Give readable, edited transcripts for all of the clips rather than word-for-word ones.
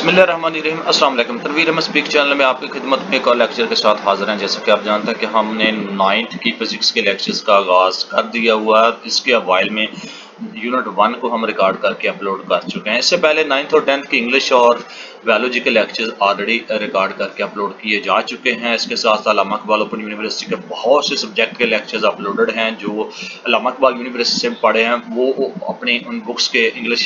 बिस्मिल्लाहिर्रहमानिर्रहीम। अस्सलाम वालेकुम। तनवीर अहमद स्पीक चैनल में आपकी खिदमत में एक और लेक्चर के साथ हाजिर हैं। जैसा कि आप जानते हैं कि हमने 9th की फिजिक्स के लेक्चर्स का आगाज़ कर दिया हुआ है। इसके अवाइल में यूनिट 1 को हम रिकॉर्ड करके अपलोड कर चुके हैं। इससे पहले 9th और 10th के इंग्लिश और बायोलॉजी के लेक्चर्स ऑलरेडी रिकॉर्ड करके अपलोड किए जा चुके हैं। इसके साथ अल्लामा इकबाल ओपन यूनिवर्सिटी के बहुत से सब्जेक्ट के लेक्चर्स अपलोडेड हैं। जो अल्लामा इकबाल यूनिवर्सिटी से पढ़े हैं वो अपने उन बुक्स के इंग्लिश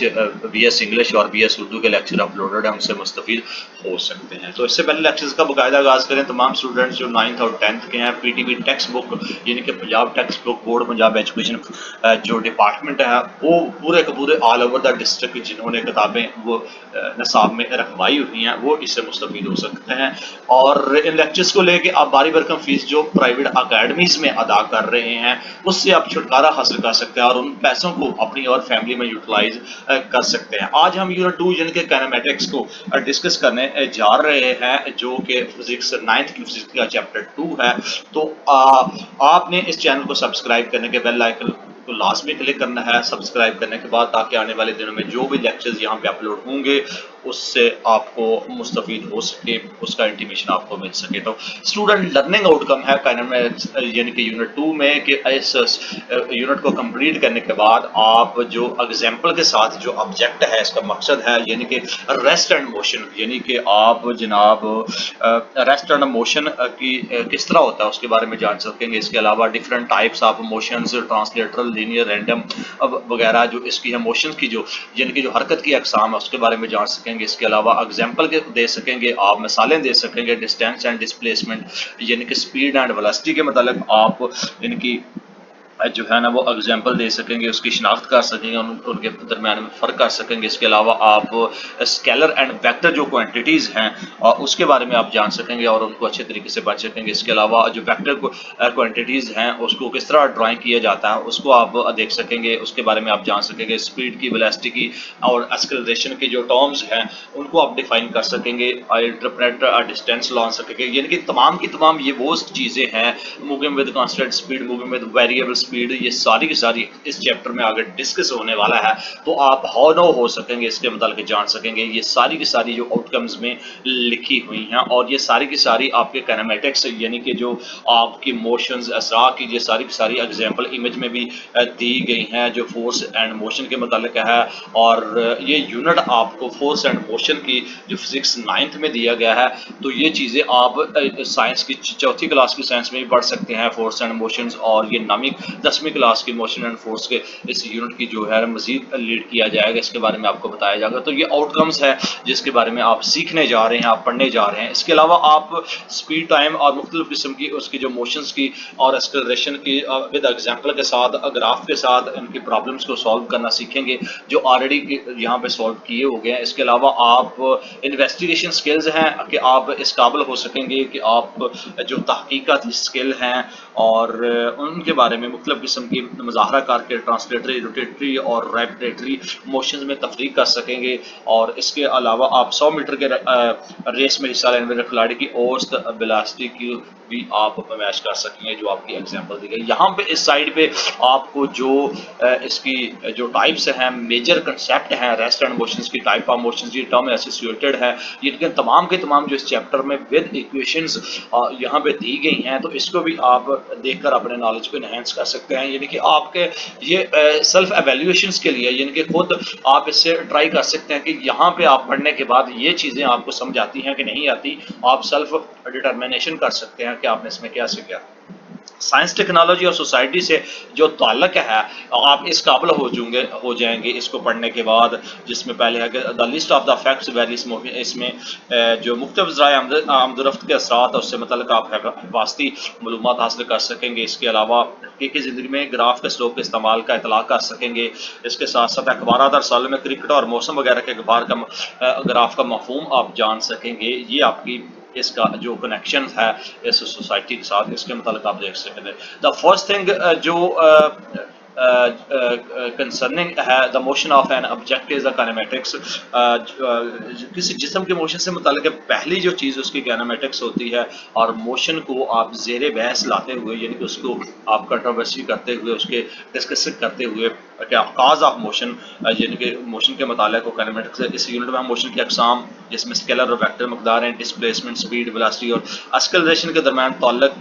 BS इंग्लिश और BS उर्दू के लेक्चर अपलोडेड हैं, उनसे मुस्तफ़ीद हो सकते हैं। तो इससे पहले लेक्चर्स का बाकायदा आगाज़ करें। तमाम स्टूडेंट्स जो 9th और 10th के हैं, PTB टेक्स्ट बुक यानी कि Punjab text book board Punjab education जो डिपार्टमेंट है वो पूरे के पूरे ऑल ओवर द डिस्ट्रिक्ट जिन्होंने किताबें वो निसाब में रखवाई हुई हैं वो इससे मुस्तफ़ीद हो सकते हैं। और इन लेक्चर्स को लेके आप बारी भरकम फीस जो प्राइवेट अकेडमीज़ में अदा कर रहे हैं उससे आप छुटकारा हासिल कर सकते हैं और उन पैसों को अपनी और फैमिली में यूटिलाइज कर सकते हैं। आज हम यूनिट 2 यानी कि काइनेमेटिक्स को डिस्कस करने जा रहे हैं, जो कि फिजिक्स 9th की फिजिक्स का चैप्टर 2 है। तो आपने इस चैनल को सब्सक्राइब करने के बेल आइकन को लाजमी क्लिक करना है सब्सक्राइब करने के बाद, ताकि आने वाले दिनों में जो भी लेक्चर्स यहाँ पे अपलोड होंगे उससे आपको मुस्तफ़ीद हो सके, उसका इंटीमेशन आपको मिल सके। तो स्टूडेंट लर्निंग आउटकम है काइनेमेटिक्स यानी कि यूनिट 2 में कि इस यूनिट को कंप्लीट करने के बाद आप जो एग्जाम्पल के साथ जो ऑब्जेक्ट है इसका मकसद है यानी कि रेस्ट एंड मोशन, यानी कि आप जनाब रेस्ट एंड मोशन की किस तरह होता है उसके बारे में जान सकेंगे। इसके अलावा different types of motions, translational, linear, random वगैरह जो इसकी है मोशंस की जो यानी कि जो हरकत की अकसाम है उसके बारे में जान सकेंगे। इसके अलावा एग्जाम्पल के दे सकेंगे, आप मिसालें दे सकेंगे। डिस्टेंस एंड डिस्प्लेसमेंट यानी कि स्पीड एंड वेलोसिटी के मतलब आप इनकी जो है ना वो एग्जाम्पल दे सकेंगे, उसकी शिनाख्त कर सकेंगे, उनके दरमियान में फ़र्क कर सकेंगे। इसके अलावा आप स्केलर एंड वेक्टर जो क्वांटिटीज़ हैं उसके बारे में आप जान सकेंगे और उनको अच्छे तरीके से बच सकेंगे। इसके अलावा जो वेक्टर क्वांटिटीज़ हैं उसको किस तरह ड्राइंग किया जाता है उसको आप देख सकेंगे, उसके बारे में आप जान सकेंगे। स्पीड की, वेलोसिटी की और एक्सेलरेशन की जो टर्म्स हैं उनको आप डिफाइन कर सकेंगे, इंटरप्रेट डिस्टेंस लॉ सकेंगे। यानी कि तमाम की तमाम ये वो चीज़ें हैं, moving with constant speed, moving with variable speed, ये सारी की सारी इस चैप्टर में अगर डिस्कस होने वाला है तो आप हाउ नो हो सकेंगे, इसके मतलब जान सकेंगे। ये सारी की सारी जो आउटकम्स में लिखी हुई हैं और ये सारी की सारी आपके काइनेमेटिक्स यानी कि जो आपकी मोशंस, असरा की ये सारी की सारी एग्जांपल इमेज में भी दी गई हैं जो फोर्स एंड मोशन के मतलब है। और ये यूनिट आपको फोर्स एंड मोशन की जो फिजिक्स 9th में दिया गया है, तो ये चीज़ें आप साइंस की चौथी क्लास की साइंस में भी पढ़ सकते हैं, फोर्स एंड मोशंस। और ये नामिक 10वीं क्लास की मोशन एंड फोर्स के इस यूनिट की जो है मजीद लीड किया जाएगा, इसके बारे में आपको बताया जाएगा। तो ये आउटकम्स है जिसके बारे में आप सीखने जा रहे हैं, आप पढ़ने जा रहे हैं। इसके अलावा आप स्पीड, टाइम और मुख्तलिफ किस्म की उसकी जो मोशंस की और एक्सेलरेशन की विद एग्जाम्पल के साथ, ग्राफ के साथ इनकी प्रॉब्लम्स को सॉल्व करना सीखेंगे जो ऑलरेडी यहाँ पे सॉल्व किए हो गए हैं। इसके अलावा आप इन्वेस्टिगेशन स्किल्स हैं कि आप इस काबिल हो सकेंगे कि आप जो तहकीकाती स्किल हैं और उनके बारे में मुख्तलिफ किस्म की मुजाहरा करके ट्रांसलेटरी, रोटेटरी और रेपरेटरी मोशंस में तफरीक कर सकेंगे। और इसके अलावा आप 100 मीटर के रेस में हिस्सा लेने वाले खिलाड़ी की औसत वेलोसिटी की भी आप मैच कर सकेंगे जो आपकी एग्जांपल दी गई। यहाँ पे इस साइड पे आपको जो इसकी जो टाइप्स हैं, मेजर कंसेप्ट हैं रेस्ट एंड मोशंस की, टाइप ऑफ मोशंस, ये टर्म एसोसिएटेड है, ये तमाम के तमाम जो इस चैप्टर में विद इक्वेशंस यहाँ पे दी गई हैं, तो इसको भी आप देखकर अपने नॉलेज को इनहेंस कर सकते हैं। यानी कि आपके ये सेल्फ एवेल्यूएशंस के लिए यानी कि खुद आप इससे ट्राई कर सकते हैं कि यहाँ पे आप पढ़ने के बाद ये चीज़ें आपको समझ आती हैं कि नहीं आती, आप सेल्फ डिटर्मिनेशन कर सकते हैं कि आपने इसमें क्या सीखा। साइंस, टेक्नोलॉजी और सोसाइटी से जो ताल्लुक है आप इस काबिल हो जाएंगे इसको पढ़ने के बाद, जिसमें पहले है कि the list of the facts varies, इसमें जो मुख्तलिफ ज़राए आमदरफ्त के असरात उससे मतलब आप हिफाजती मालूमात हासिल कर सकेंगे। इसके अलावा हकीकी ज़िंदगी में ग्राफ के स्लोप के इस्तेमाल का इतला कर सकेंगे। इसके साथ साथ अखबार दर सालों में क्रिकेट और मौसम वगैरह के अखबार का ग्राफ का मफहूम आप जान सकेंगे। ये आपकी इसका जो कनेक्शन है इस सोसाइटी के साथ, इसके मतलब आप देख सकते हैं। द फर्स्ट थिंग जो कंसर्निंग है the motion of an object is the kinematics, किसी जिस्म के मोशन से मुताल्लिक़ पहली जो चीज़ उसकी काइनेमेटिक्स होती है। और मोशन को आप ज़ेरे बहस लाते हुए यानी कि उसको आप कंट्रोवर्सी करते हुए, उसके डिस्कस करते हुए क्या काज ऑफ मोशन, यानी कि मोशन के मतलब को काइनेमेटिक्स। इस यूनिट में हम मोशन की अकसाम जिसमें स्केलर और वेक्टर मकदार हैं, डिस्प्लेसमेंट, स्पीड, वेलोसिटी और एक्सेलरेशन के दरमियान ताल्लुक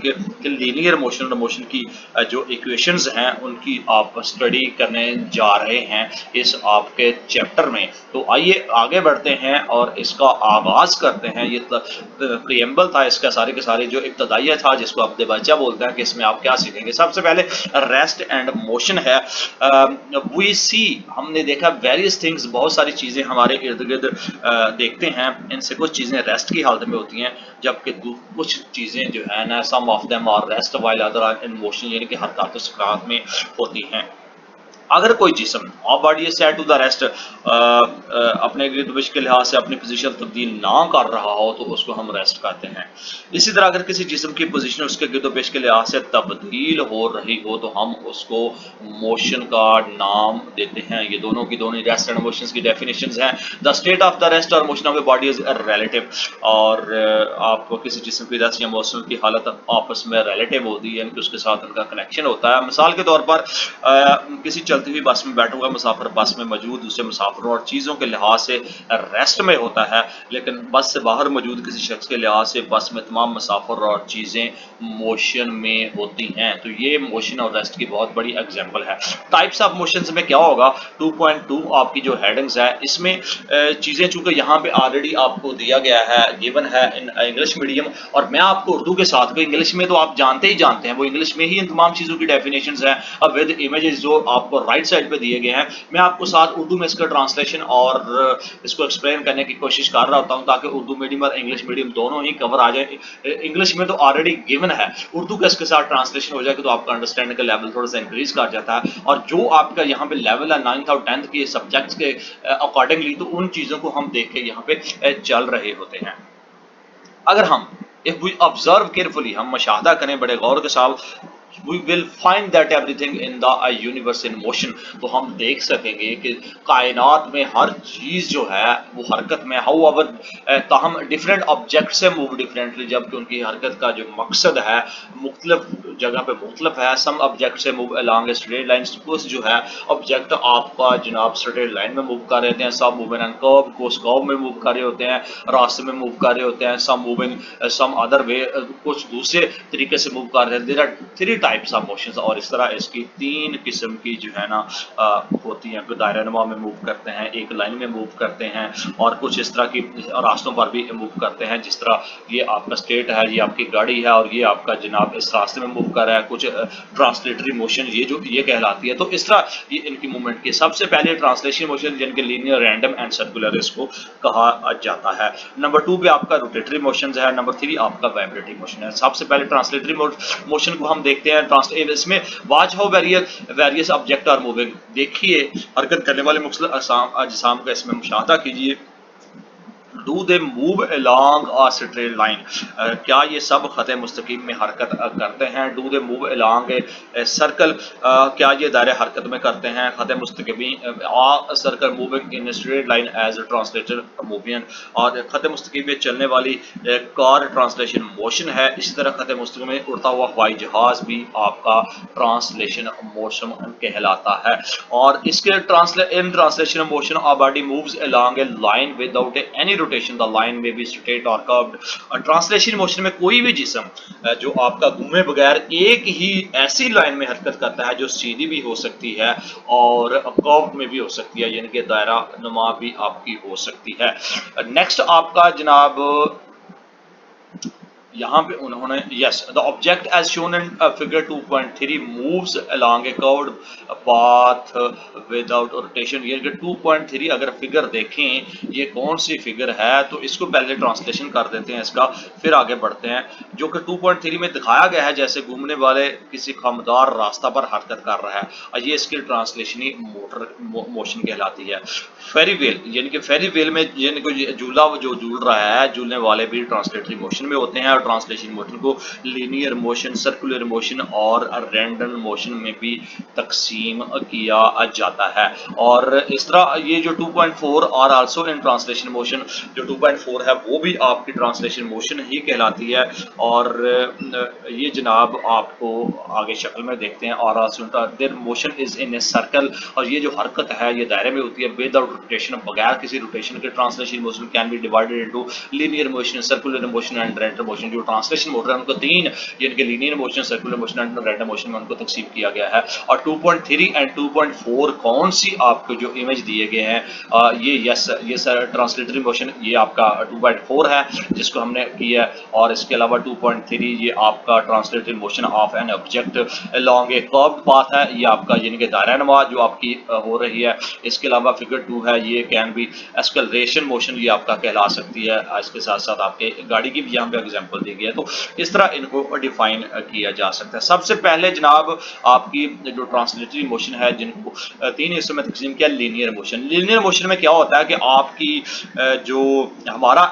के लीनियर मोशन और मोशन की जो इक्वेशंस हैं उनकी आप स्टडी करने जा रहे हैं इस आपके चैप्टर में। तो आइए आगे बढ़ते हैं और इसका आगाज करते हैं। ये प्रियम्बल था इसका, सारे के सारे जो इब्तदाइया था जिसको आप दिबाचा बोलते हैं कि इसमें आप क्या सीखेंगे। सबसे पहले रेस्ट एंड मोशन है। वी सी, हमने देखा वेरियस थिंग्स, बहुत सारी चीज़ें हमारे इर्द गिर्द देखते हैं, इनसे कुछ चीज़ें रेस्ट की हालत में होती हैं जबकि कुछ चीज़ें जो है ना some of them are rest while other are in motion, यानी कि हरकत सकरात में होती हैं। अगर कोई जिस्म और body set to the rest अपने गिरदबिश के लिहाज से अपनी पोजीशन तब्दील ना कर रहा हो तो उसको हम रेस्ट कहते हैं। इसी तरह अगर किसी जिस्म की पोजीशन उसके गिरदबिश के लिहाज से तब्दील हो रही हो तो हम उसको मोशन का नाम देते हैं। ये दोनों की दोनों रेस्ट एंड मोशन की डेफिनेशंस हैं। The state of the rest और motion of the body is relative, और आप किसी जिस्म की रेस्ट या मोशन की हालत आपस में रिलेटिव होती है, यानी कि उसके साथ उनका कनेक्शन होता है। मिसाल के तौर पर किसी चलती हुई बस में बैठा हुआ मुसाफिर बस में मौजूद दूसरे मुसाफिरों और चीज़ों के लिहाज से रेस्ट में होता है, लेकिन बस से बाहर मौजूद किसी शख्स के लिहाज से बस में तमाम मुसाफिर और चीज़ें मोशन में होती हैं। तो ये मोशन और रेस्ट की बहुत बड़ी एग्जाम्पल है। टाइप्स ऑफ मोशन में क्या होगा, 2.2 आपकी जो हेडिंग्स है इसमें चीज़ें चूंकि यहाँ पे ऑलरेडी आपको दिया गया है, गिवन है इन इंग्लिश मीडियम, और मैं आपको उर्दू के साथ, इंग्लिश में तो आप जानते ही जानते हैं, वो इंग्लिश में ही इन तमाम चीज़ों की डेफिनेशंस हैं। अब विद इमेजेस जो आपको राइट साइड पे दिए गए हैं, मैं आपको साथ उर्दू में इसका ट्रांसलेशन और इसको एक्सप्लेन करने की कोशिश कर रहा होता हूँ ताकि उर्दू मीडियम और इंग्लिश मीडियम दोनों ही कवर आ जाए। इंग्लिश में तो ऑलरेडी गिवन है, उर्दू का इसके साथ ट्रांसलेशन हो जाएगा तो आपका अंडरस्टैंडिंग का लेवल थोड़ा सा इंक्रीज कर जाता है, और जो आपका यहाँ पे लेवल है 9th और 10th के सब्जेक्ट्स के अकॉर्डिंगली, तो उन चीज़ों को हम देख के यहाँ पे चल रहे होते हैं। अगर हम इफ वी ऑब्जर्व केयरफुली, हम मुशाहदा करें बड़े गौर के साथ, we will find that everything in the universe in motion, तो हम देख सकेंगे कि कायनात में हर चीज़ जो है वो हरकत में। हाउएवर ताहम डिफरेंट ऑब्जेक्ट से मूव डिफरेंटली, जबकि उनकी हरकत का जो मकसद है मुख्तलिफ जगह पे मुख्तलिफ है। सम ऑब्जेक्ट से move along a straight line, suppose जो है ऑब्जेक्ट आपका जनाब स्ट्रेट लाइन में मूव कर रहे हैं, सब मूविंग एंड कर्व को कर्व में मूव कर रहे होते हैं, रास्ते में मूव कर रहे होते हैं, सम मूविंग सम अदर वे, कुछ दूसरे तरीके से मूव कर रहे हैं। There are 3 types of motions, और इस तरह इसकी 3 किस्म की जो है ना होती हैं। कोई दायरा-नुमा में मूव करते हैं, एक लाइन में मूव करते हैं, और कुछ इस तरह की रास्तों पर भी मूव करते हैं। जिस तरह ये आपका स्टेट है, ये आपकी गाड़ी है, और ये आपका जनाब इस रास्ते में मूव कर रहा है। कुछ ट्रांसलेटरी मोशन ये कहलाती है। तो इस तरह ये इनकी मूवमेंट की सबसे पहले ट्रांसलेशन मोशन, जिनके लीनियर, रैंडम एंड सर्कुलर इसको कहा जाता है। नंबर 2 पे आपका रोटेटरी मोशन है, नंबर 3 आपका वाइब्रेटरी मोशन है। सबसे पहले ट्रांसलेटरी मोशन को हम देखते हैं। इसमें watch how various object are moving, देखिए हरकत करने वाले मुख्तलिफ अजसाम का इसमें मुशाहदा कीजिए। Do they move along a straight line, क्या ये सब खत मुस्तकीम में हरकत करते हैं। Do they move along a circle, क्या ये दायरे हरकत में करते हैं। खत मुस्तकीम आ circle moving in straight line as translator moving, और खत मुस्तकीम में चलने वाली कार ट्रांसलेशन मोशन है। इसी तरह खत मुस्तकीम में उड़ता हुआ हवाई जहाज भी आपका ट्रांसलेशन मोशन कहलाता है। और इसके ट्रांसलेशन मोशन आ body moves along a line without any rotation, the line में बी स्ट्रेट और कर्व्ड। ट्रांसलेशन मोशन में कोई भी जिस्म जो आपका घूमे बगैर एक ही ऐसी लाइन में हरकत करता है जो सीधी भी हो सकती है और कर्व में भी हो सकती है, यानी कि दायरा नुमा भी आपकी हो सकती है। नेक्स्ट आपका जनाब यहाँ पे उन्होंने yes the object as shown in figure 2.3 moves along a curved path without rotation, ये 2.3 अगर फिगर देखें ये कौन सी फिगर है, तो इसको पहले ट्रांसलेशन कर देते हैं इसका, फिर आगे बढ़ते हैं। जो कि 2.3 में दिखाया गया है जैसे घूमने वाले किसी खमदार रास्ता पर हरकत कर रहा है, और ये इसकी ट्रांसलेशनी मोशन कहलाती है। फेरी व्हील, यानी कि फेरी व्हील में यानी कि झूला जो झूल रहा है, झूलने वाले भी ट्रांसलेटरी मोशन में होते हैं। ट्रांसलेशन मोशन को लीनियर मोशन, सर्कुलर मोशन और रैंडम मोशन में भी तकसीम किया जाता है। और इस तरह ये जो 2.4 और आल्सो इन ट्रांसलेशन मोशन, जो 2.4 है वो भी आपकी ट्रांसलेशन मोशन ही कहलाती है। और ये जनाब आपको आगे शक्ल में देखते हैं। और there motion is in a circle, और ये जो हरकत है ये दायरे में होती है विदाउट रोटेशन, बगैर किसी रोटेशन के। Translation motion can be divided into linear motion, circular motion and random motion. जो ट्रांसलेशन मोटर है उनको तीन, यानी linear motion, circular motion and random motion में उनको तकसीम किया गया है। और 2.3 एंड 2.4 कौन सी आपको जो इमेज दिए गए हैं, ये सर ट्रांसलेटरी मोशन ये आपका 2.4 है जिसको हमने किया है। और इसके अलावा 2.3 ये आपका translatory motion of an object along a curved path है, ये आपका यानी कि दायरा-ए-नमाज जो आपकी हो रही है। इसके अलावा फिगर 2 है, ये कैन बी एक्सेलरेशन मोशन, ये आपका कहला सकती है। इसके साथ साथ आपके गाड़ी की भी यहाँ पे एग्जांपल दी गई है। तो इस तरह इनको डिफाइन किया जा सकता है। सबसे पहले जनाब आपकी जो ट्रांसलेटरी मोशन है जिनको तीन हिस्सों में तकसीम किया। लीनियर मोशन, लीनियर मोशन में क्या होता है कि आपकी जो हमारा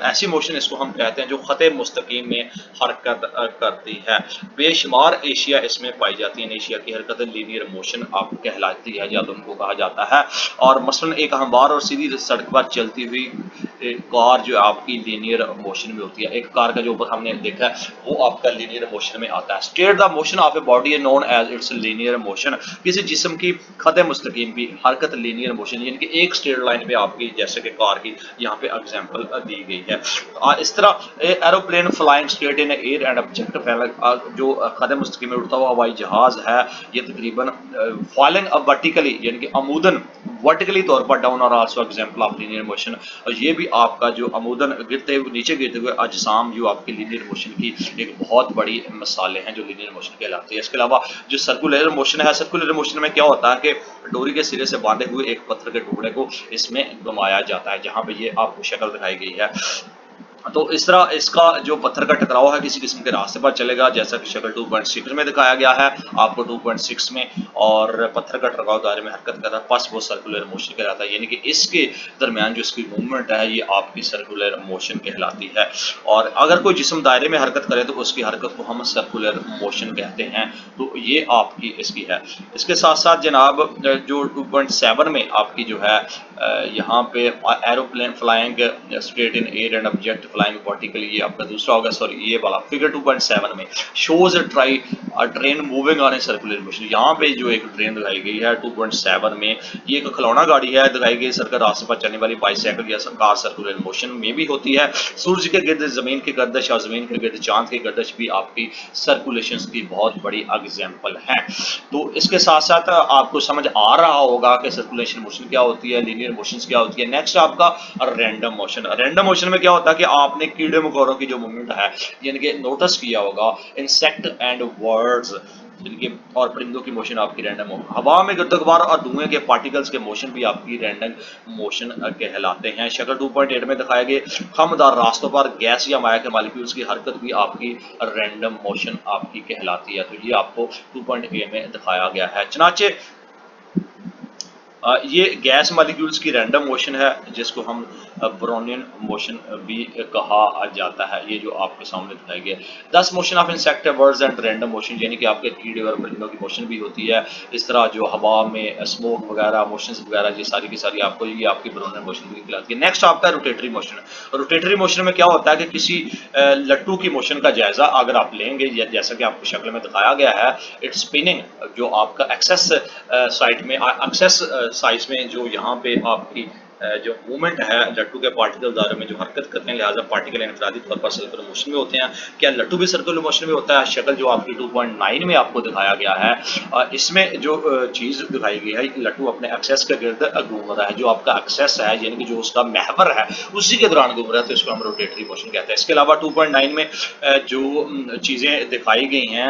ऐसी मोशन इसको हम कहते हैं जो खते मुस्तकीम में हरकत करती है। बेशुमार एशिया इसमें पाई जाती है। एशिया की हरकत लीनियर मोशन आप कहलाती है या तो उनको कहा जाता है। और मसलन एक हमवार और सीधी सड़क पर चलती हुई कार जो आपकी लीनियर मोशन में होती है। एक कार का जो ऊपर हमने देखा है वो आपका लीनियर मोशन में आता है। State the motion of a body is known as its linear motion, किसी जिस्म की खत मुस्तकीम की हरकत लीनियर मोशन, यानी कि एक स्ट्रेट लाइन पे आपकी जैसे कि कार की यहाँ पे एग्जांपल दी गई है। इस तरह aeroplane flying straight in air and object जो खत मुस्तकीम में उड़ता हुआ हवाई जहाज है ये तकरीबन फॉलिंग वर्टिकली यानी कि अमूदन वर्टिकली तौर पर डाउन और also example of linear motion. और ये भी आपका जो अमूदन गिरते हुए नीचे गिरते हुए अजसाम जो आपकी लीनियर मोशन की एक बहुत बड़ी मिसालें हैं जो लीनियर मोशन कहलाती है। इसके अलावा जो सर्कुलर मोशन है, सर्कुलर मोशन में क्या होता है कि डोरी के सिरे से बांधे हुए एक पत्थर के टुकड़े को इसमें घुमाया जाता है, जहां पे ये आपको शक्ल दिखाई गई है। तो इस तरह इसका जो पत्थर का टकराव है किसी किस्म के रास्ते पर चलेगा, जैसा कि शक्ल 2.6 में दिखाया गया है आपको 2.6 में। और पत्थर का टकराव दायरे में हरकत कर रहा है, बस वो सर्कुलर मोशन कहलाता है, यानी कि इसके दरमियान जो इसकी मूवमेंट है ये आपकी सर्कुलर मोशन कहलाती है। और अगर कोई जिस्म दायरे में हरकत करे तो उसकी हरकत को हम सर्कुलर मोशन कहते हैं। तो ये आपकी इसकी है। इसके साथ साथ जनाब जो 2.7 में आपकी जो है यहाँ पे aeroplane flying straight in air and object flying vertically, ये आपका दूसरा होगा। सॉरी ये वाला फिगर 2.7 में shows a train moving on a circular motion. यहाँ पे जो एक ट्रेन दिखाई गई है 2.7 में, ये एक खिलौना गाड़ी है दिखाई गई सर्कल रास्ते पर चलने वाली बाइसाइकिल या कार सर्कुलर मोशन में भी होती है। सूरज के गिर्द जमीन की गर्दश और जमीन के गिर्द चांद की गर्दश भी आपकी सर्कुलेशन की बहुत बड़ी एग्जाम्पल है। तो इसके साथ साथ आपको समझ आ रहा होगा कि सर्कुलेशन मोशन क्या होती है, लीनियर मोशंस क्या होती है। नेक्स्ट आपका रैंडम मोशन। रैंडम मोशन में क्या होता है कि आपने कीड़े मकोड़ों की जो मूवमेंट है यानी कि नोटिस किया होगा, इंसेक्ट एंड बर्ड्स और परिंदों की मोशन आपकी रैंडम हो। हवा में गिरदगबार और धुएं के पार्टिकल्स के मोशन भी आपकी रैंडम मोशन कहलाते हैं। शक्ल 2.8 में दिखाए गए खामदार रास्तों पर गैस या माया के मालिक्यूल्स की हरकत भी आपकी रैंडम मोशन आपकी कहलाती है। तो ये आपको 2.8 में दिखाया गया है। चनाचे ये गैस मालिक्यूल्स की रैंडम मोशन है जिसको हम ब्रोनियन मोशन भी कहा जाता है। ये जो आपके सामने दिखाई गया 10 motion of insect birds and random motion, यानी कि आपके कीड़े और परिंदों की मोशन भी होती है। इस तरह जो हवा में स्मोक वगैरह मोशंस वगैरह ये सारी की सारी आपको ये आपकी ब्रोनियन मोशन भी कहलाती है। नेक्स्ट आपका रोटेटरी मोशन। रोटेटरी मोशन में क्या होता है कि किसी लट्टू की मोशन का जायजा अगर आप लेंगे जैसा कि आपको शक्ल में दिखाया गया है, इट्स स्पिनिंग जो आपका एक्सेस साइट में एक्सेस साइज में जो यहाँ पे आपकी जो मूवमेंट है लट्टू के पार्टिकल दायरे में जो हरकत करते हैं, लिहाजा पार्टिकल इनफरादी तौर पर सर्कुलर मोशन में होते हैं। क्या लट्टू भी सर्कुलर मोशन में होता है? शक्ल जो आपकी 2.9 में आपको दिखाया गया है इसमें जो चीज़ दिखाई गई है लट्टू अपने एक्सेस के गिर्द घूम रहा है। जो आपका एक्सेस है यानी कि जो उसका महवर है उसी के दौरान घूम रहा है, तो इसको हम रोटेटरी मोशन कहते हैं। इसके अलावा 2.9 में जो चीज़ें दिखाई गई हैं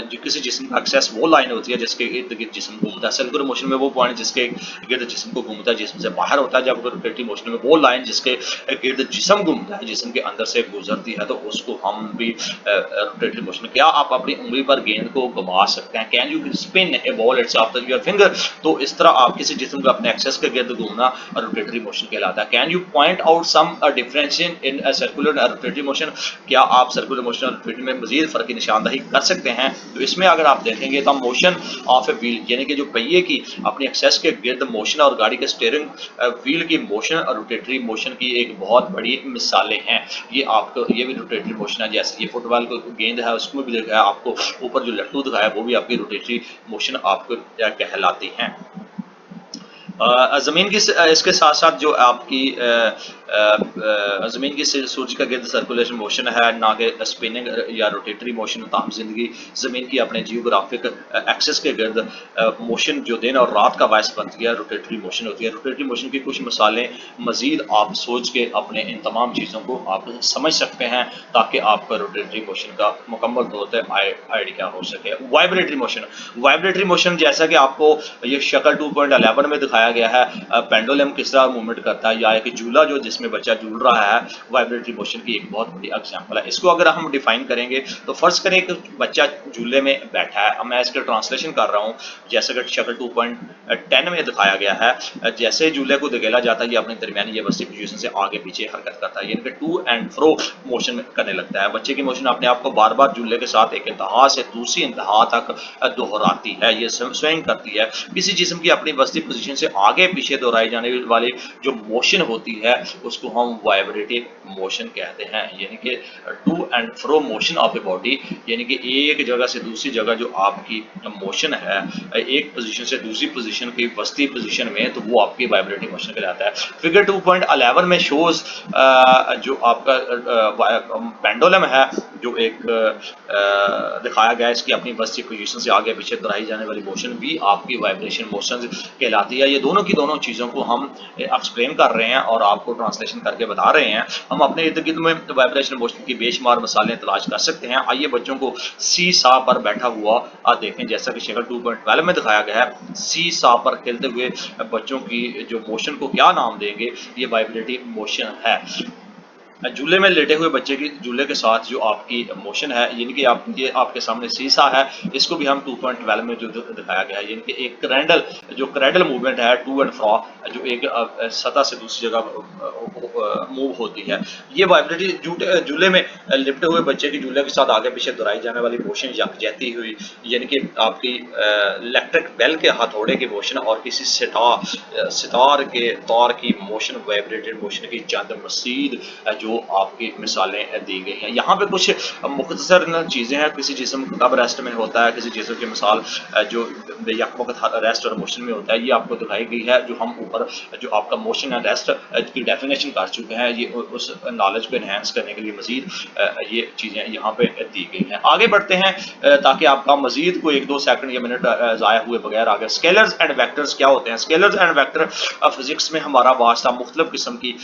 जो किसी जिस्म का एक्सेस वो लाइन होती है जिसके इर्द गिर्द जिस्म घूमता है। सर्कुलर मोशन में वो पॉइंट जिसके गिर्द जिस्म को जिसको घूमता है जिस्म से बाहर होता है। जब रोटेटरी मोशन में वो लाइन जिसके गिर्द जिस्म घूमता है, जिस्म के अंदर से गुजरती है, तो उसको हम भी रोटेटरी मोशन। क्या आप अपनी उंगली पर गेंद को घुमा सकते हैं? Can you spin A ball it's after your finger? तो इस तरह आप किसी जिस्म को अपने एक्सेस के गिर्द घूमना रोटेटरी मोशन कहलाता है। Can you point out some differentiation in circular rotatory motion? क्या आप सर्कुलर मोशन और रोटेटरी में मजीद फर्क की निशानदही कर सकते हैं? तो इसमें अगर आप देखेंगे तो मोशन ऑफ ए व्हील, यानी कि जो पहिए की अपनी एक्सेस के गिर्द मोशन और गाड़ी के स्टीयरिंग व्हील की मोशन और रोटेटरी मोशन की एक बहुत बड़ी मिसालें हैं। ये आपको ये भी रोटेटरी मोशन है। जैसे ये फुटबॉल को गेंद है उसमें भी देखा है आपको, ऊपर जो लट्टू दिखाया वो भी आपकी रोटेटरी मोशन आपको कहलाती हैं। ज़मीन की इसके साथ साथ जो आपकी ज़मीन की सूरज का गिर्द सर्कुलेशन मोशन है, ना कि स्पिनिंग या रोटेटरी मोशन। ताम जिंदगी ज़मीन की अपने जियोग्राफिक एक्सेस के गिर्द मोशन जो दिन और रात का बायस बनती है, रोटेटरी मोशन होती है। रोटेटरी मोशन की कुछ मिसालें मजीद आप सोच के अपने इन तमाम चीज़ों को आप समझ सकते हैं, ताकि आपका रोटेटरी मोशन का मुकम्मल तौर पर आइडिया हो सके। वाइब्रेटरी मोशन, वाइब्रेटरी मोशन जैसा कि आपको ये शक्ल 2.11 में दिखाया गया है, पेंडुलम किस तरह मूवमेंट करता है, या एक झूला जो जिसमें बच्चा झूल रहा है, वाइब्रेटरी मोशन की एक बहुत बड़ी एग्जांपल है। इसको अगर हम डिफाइन करेंगे तो फर्ज करें कि बच्चा झूले में बैठा है। अब मैं इसका ट्रांसलेशन कर रहा हूँ, जैसे कि शक्ल 2.10 में दिखाया गया है। जैसे झूले को धकेला जाता है, ये अपनी दरमियानी ये वस्ती पोजीशन से आगे पीछे हरकत करता है, यानी कि टू एंड फ्रो मोशन करने लगता है। बच्चे की मोशन अपने आप को बार बार झूले के साथ एक इंतहा से दूसरी इंतहा तक दोहराती है, ये स्विंग करती है। किसी जिस्म की अपनी वस्ती पोजीशन से आगे पीछे दोहराई जाने वाली जो मोशन होती है उसको हम वाइब्रेटिव मोशन कहते हैं, यानी कि to and fro motion of a body, यानी कि एक जगह से दूसरी जगह जो आपकी मोशन है, एक पोजीशन से दूसरी पोजीशन की वस्ती पोजीशन में, तो वो आपकी वाइब्रेटिव मोशन कहलाता है। फिगर 2.11 में शोज जो आपका पेंडुलम है, जो एक दिखाया गया है, इसकी अपनी वस्ती पोजीशन से आगे पीछे दोहराई जाने वाली मोशन भी आपकी वाइब्रेशन मोशन कहलाती है। ये दोनों की दोनों चीज़ों को हम एक्सप्लेन कर रहे हैं और आपको ट्रांसलेशन करके बता रहे हैं। हम अपने इर्द गिर्द में वाइब्रेशन मोशन की बेशुमार मिसालें तलाश कर सकते हैं। आइए बच्चों को सी सा पर बैठा हुआ देखें, जैसा कि शक्ल 2.12 में दिखाया गया है। सी सा पर खेलते हुए बच्चों की जो मोशन को क्या नाम देंगे? ये वाइब्रेटिव मोशन है। झूले में लेटे हुए बच्चे की झूले के साथ जो आपकी मोशन है, यानी कि आप ये आपके सामने सीसा है, इसको भी हम 2.12 में जो दिखाया गया है, यानी कि एक क्रैडल जो क्रैडल मूवमेंट है, टू एंड फ्रो, जो एक सतह से दूसरी जगह मूव होती है। ये वाइब्रेटरी झूले में लिपटे हुए बच्चे की झूले के साथ आगे पीछे दोहराई जाने वाली मोशन यकजहती हुई, यानी कि आपकी इलेक्ट्रिक बेल के हथौड़े की मोशन और किसी सितार के तार की मोशन वाइब्रेटेड मोशन की चंद मजीद जो आपकी मिसालें दी गई हैं। यहाँ पे कुछ मुख्तसर चीज़ें हैं, किसी जिस्म कब रेस्ट में होता है, किसी जिस्म की मिसाल जो यकवक्त रेस्ट और मोशन में होता है, ये आपको दिखाई गई है। जो हम ऊपर जो आपका मोशन एंड रेस्ट की डेफिनेशन कर चुके हैं, ये उस नॉलेज को इन्हेंस करने के लिए मजीद ये चीज़ें यहाँ पे दी गई हैं। आगे बढ़ते हैं ताकि आपका मजीद को 1-2 सेकंड या मिनट ज़ाया हुए बगैर आगे। स्केलर्स एंड वेक्टर्स क्या होते हैं? स्केलर्स एंड वेक्टर फिजिक्स में हमारा वास्ता मुख्तलिफ किस्म की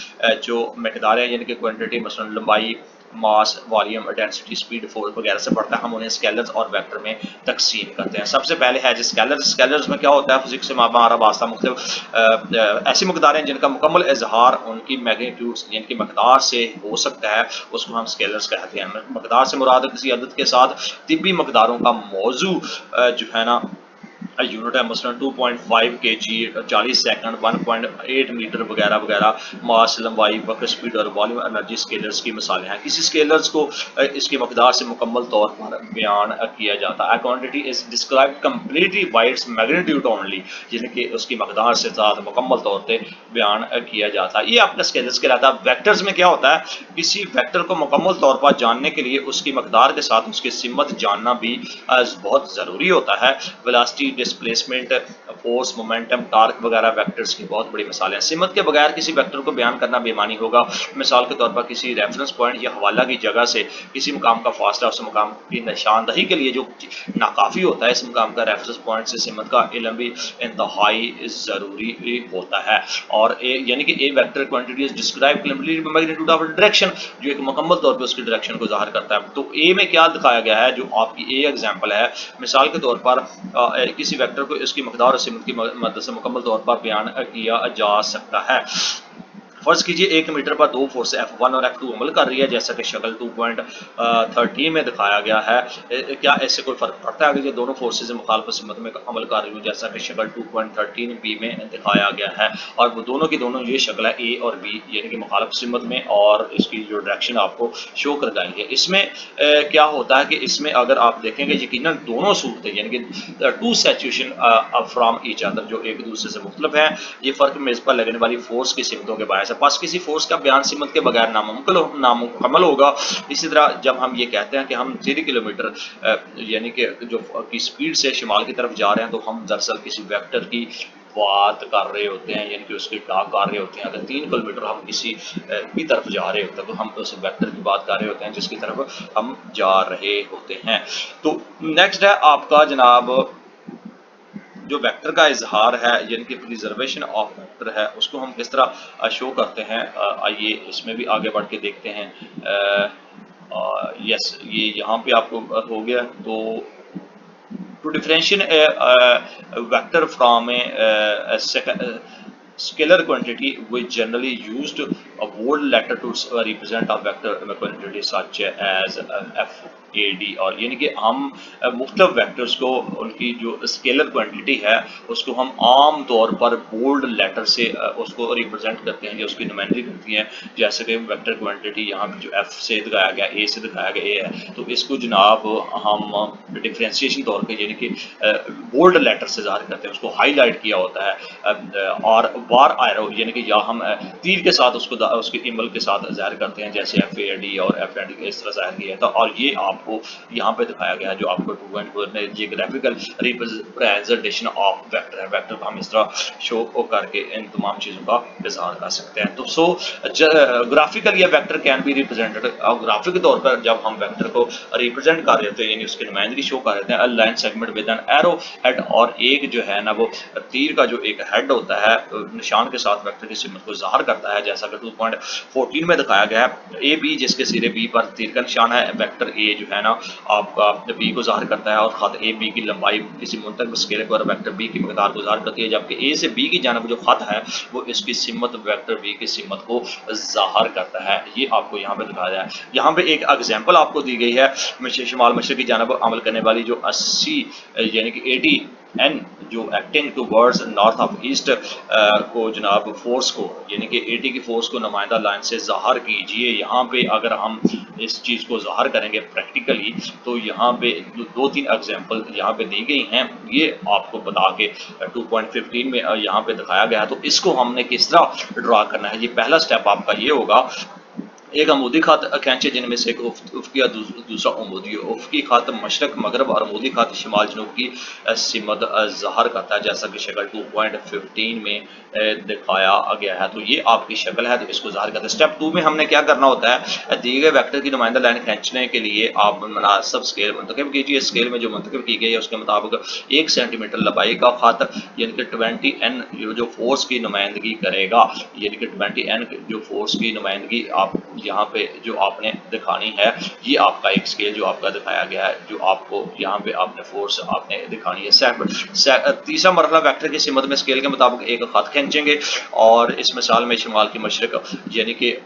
जो मकदार है, यानी कि क्वांटिटी, मसलन लंबाई, मास, वॉल्यूम, डेंसिटी, स्पीड, फोर्स वगैरह से पढ़ता है, हम उन्हें स्केलर्स और वेक्टर में तकसीम करते हैं। सबसे पहले है स्केलर्स। स्केलर्स में क्या होता है? फिजिक्स में हमारा वास्ता मुख्तलिफ ऐसी मकदारें जिनका मुकम्मल इजहार उनकी मैग्नीट्यूड यानी कि मकदार से हो सकता है, उसको हम स्केलर्स कहते हैं। मकदार से मुराद किसी अदद के साथ तिब्बी मकदारों का मौजू जो है ना यूनिट है, मसलन 2.5 kg, 40 सेकंड, 1.8 मीटर वगैरह वगैरह। मास, लंबाई, वक्र, स्पीड और वॉल्यूम एनर्जी स्केलर्स की मिसालें हैं। किसी स्केलर्स को इसकी मकदार से मुकम्मल तौर पर बयान किया जाता है। Quantity is describe completely bye its magnitude only, यानी कि उसकी मकदार से साथ मुकम्मल तौर पर बयान किया जाता है। ये आपका स्केलर्स कहलाता है। वेक्टर्स में क्या होता है? किसी वेक्टर को मुकम्मल तौर पर जानने के लिए उसकी मकदार के साथ उसकी सिमत जानना भी बहुत ज़रूरी होता है। Velocity, displacement, force, momentum, torque वगैरह वेक्टर्स की बहुत बड़ी मिसालें हैं। सिमत के बगैर किसी वेक्टर को बयान करना बेमानी होगा। मिसाल के तौर पर किसी रेफरेंस पॉइंट या हवाला की जगह से किसी मुकाम का फासला उस मुकाम की निशानदही के लिए जो नाकाफ़ी होता है, इस मुकाम का रेफरेंस पॉइंट से सिमत का इल्म भी इंतहाई ज़रूरी होता है। और यानी कि a vector quantity is describe magnitude of direction, जो एक मुकम्मल तौर पर उसकी डायरेक्शन को ज़ाहिर करता है। तो ए में क्या दिखाया गया है? जो आपकी ए एग्जाम्पल है, मिसाल के तौर पर किसी वेक्टर को इसकी मकदार और सिमत की मदद से मुकम्मल तौर पर बयान किया जा सकता है। फर्ज कीजिए 1 मीटर पर दो फोर्स F1 और F2 अमल कर रही है, जैसा कि शक्ल 2.13 में दिखाया गया है। क्या इससे कोई फर्क पड़ता है अगर ये दोनों फोर्सेज मुखालफत सिमत में अमल कर रही हूँ, जैसा कि शक्ल 2.13B में दिखाया गया है। और वो दोनों की दोनों ये शक्ल है A और B, यानी कि मुखालफत सिमत में, और इसकी जो डायरेक्शन आपको शो कर गई है। इसमें क्या होता है कि इसमें अगर आप देखेंगे यकीनन दोनों सूरतें यानी कि two situation from each other जो एक दूसरे से मुख्तलिफ है। ये फर्क मेज पर लगने वाली फोर्स की सिमतों के बायस है। पास किसी फोर्स का बयान सिमत के बगैर नामुकम्मल होगा। इसी तरह जब हम ये कहते हैं कि हम 3 किलोमीटर यानी कि जो की स्पीड से शिमाल की तरफ जा रहे हैं, तो हम दरअसल किसी वेक्टर की बात कर रहे होते हैं, यानी कि उसकी टॉक कर रहे होते हैं। अगर 3 किलोमीटर हम किसी की तरफ जा रहे होते हैं, तो हम उस वेक्टर की बात कर रहे होते हैं जिसकी तरफ हम जा रहे होते हैं। तो नेक्स्ट है आपका जनाब जो वेक्टर का इजहार है, यानी कि प्रिजर्वेशन ऑफ वेक्टर है, उसको हम किस तरह शो करते हैं। आइए इसमें भी आगे बढ़ के देखते हैं। यस, ये यहाँ पे आपको हो गया। तो to differentiate a vector from a scalar quantity, we generally used a bold letter to represent a vector quantity such as FAD, और यानी कि हम मुख्तलिफ वेक्टर्स को उनकी जो स्केलर क्वांटिटी है उसको हम आम तौर पर बोल्ड लेटर से उसको रिप्रेजेंट करते हैं, जो उसकी नुमाइंदगी करती हैं। जैसे कि वेक्टर क्वांटिटी यहाँ पे जो F से दिखाया गया, A से दिखाया गया A है, तो इसको जनाब हम डिफ्रेंसिएशन तौर पे यानी कि बोल्ड लेटर से ज़ाहिर करते हैं, उसको हाईलाइट किया होता है। और वार आयरो यानी कि या हम तीर के साथ उसको उसके इमल के साथ ज़ाहिर करते हैं, जैसे FAD और FND इस तरह ज़ाहिर किया था। और ये आपको यहाँ पे दिखाया गया है जो आपको 2.4 में जियोग्राफिकल रिप्रेजेंटेशन ऑफ वेक्टर है। वेक्टर को हम इस तरह शो करके इन तमाम चीज़ों का इजहार कर सकते हैं। तो सो ग्राफिकल या वेक्टर कैन बी रिप्रेजेंटेड, और ग्राफिक तौर पर जब हम वेक्टर को रिप्रेजेंट कर रहे होते हैं यानी उसकी नुमाइंदगी शो कर रहे हैं, line segment with an arrow head, और एक जो है ना वो तीर का जो एक हेड होता है निशान के साथ वेक्टर की सिमत को ज़ाहिर करता है, जैसा कि 2.14 में दिखाया गया है। ए बी जिसके सिरे बी पर तीर का निशान है, वेक्टर ए जो है ना आपका बी को ज़ाहिर करता है, और खत ए बी की लंबाई किसी मुंतज़िम स्केल पर वेक्टर बी की मकदार को ज़ाहिर करती है, जबकि ए से बी की जानब जो खत है वो इसकी सिमत वेक्टर बी की सिमत को ज़ाहिर करता है। ये आपको यहाँ पे दिखाया है। यहाँ पे एक एग्जाम्पल आपको दी गई है, शिमाल मशरक़ की जानब अमल करने वाली जो 80 यानी कि 80 एन जो acting towards north of east को जनाब फोर्स को यानी कि 80 की फोर्स को नुमाइंदा लाइन से ज़ाहिर कीजिए। यहाँ पे अगर हम इस चीज़ को ज़ाहिर करेंगे प्रैक्टिकली, तो यहाँ पे 2-3 एग्जाम्पल यहाँ पे दी गई हैं, ये आपको बता के 2.15 में यहाँ पे दिखाया गया है। तो इसको हमने किस तरह ड्रा करना है, ये पहला स्टेप आपका ये होगा। एक अमूदी खत खींचे जिनमें से एक उफ़क़ी दूसरा अमूदी। उफ़क़ी खत मशरक़ मगरब और अमूदी खत शिमाल जनूब की सिमत ज़ाहिर करता है, जैसा कि शक्ल 2.15 में दिखाया गया है। तो ये आपकी शक्ल है, तो इसको ज़ाहिर करते हैं। स्टेप 2 में हमने क्या करना होता है, दिए गए वेक्टर की नुमाइंदा लाइन खींचने के लिए आप मुनासिब स्केल मुंतखब कीजिए। स्केल में जो मुंतखब की गई है उसके मुताबिक 1 सेंटीमीटर लंबाई का खत यानी कि 20N जो फोर्स की नुमाइंदगी करेगा, यानी कि 20N जो फोर्स की नुमाइंदगी आप यहाँ पे जो आपने दिखानी है, ये आपका एक स्केल जो आपका दिखाया गया है, जो आपको यहाँ पे आपने फोर्स आपने दिखानी है। तीसरा मरहला वेक्टर की सिमत में स्केल के मुताबिक एक खत खींचेंगे, और इस मिसाल में शिमाल की मशरक यानी कि